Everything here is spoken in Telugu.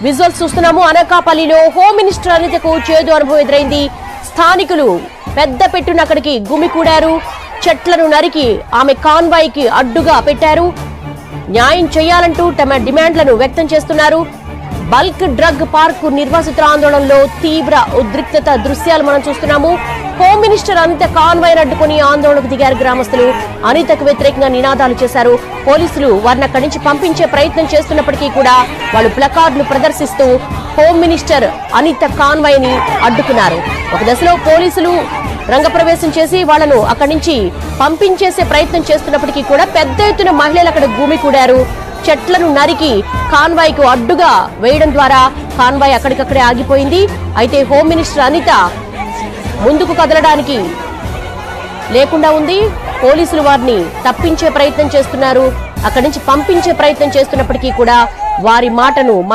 విజువల్స్ చూస్తున్నాము. అనకాపల్లిలో హోమ్ మినిస్టర్ అనితకు చేదు అనుభవం ఎదురైంది. స్థానికులు పెద్ద పెట్టున అక్కడికి గుమికూడారు. చెట్లను నరికి ఆమె కాన్వాయ్ కి అడ్డుగా పెట్టారు. న్యాయం చేయాలంటూ తమ డిమాండ్లను వ్యక్తం చేస్తున్నారు. బల్క్ డ్రగ్ పార్కు నిర్వాసితుల ఆందోళనలో తీవ్ర ఉద్రిక్తత దృశ్యాలు మనం చూస్తున్నాము. హోమ్ మినిస్టర్ అనిత కాన్వాయ్ అడ్డుకుని ఆందోళనకు దిగారు గ్రామస్తులు. అనితకు వ్యతిరేకంగా నినాదాలు చేశారు. పోలీసులు వారిని అక్కడి నుంచి పంపించే ప్రయత్నం చేస్తున్నప్పటికీ కూడా వాళ్ళు ప్లకార్డులు ప్రదర్శిస్తూ హోమ్ మినిస్టర్ అనిత కాన్వాయ్ ని అడ్డుకున్నారు. ఒక దశలో పోలీసులు రంగప్రవేశం చేసి వాళ్లను అక్కడి నుంచి పంపించేసే ప్రయత్నం చేస్తున్నప్పటికీ కూడా పెద్ద ఎత్తున మహిళలు అక్కడ గుమికూడారు. చెట్లను నరికి కాన్వాయ్ కు అడ్డుగా వేయడం ద్వారా కాన్వాయ్ అక్కడికక్కడే ఆగిపోయింది. అయితే హోమ్ మినిస్టర్ అనిత ముందుకు కదలడానికి లేకుండా ఉంది. పోలీసులు వారిని తప్పించే ప్రయత్నం చేస్తున్నారు. అక్కడి నుంచి పంపించే ప్రయత్నం చేస్తున్నప్పటికీ కూడా వారి మాటను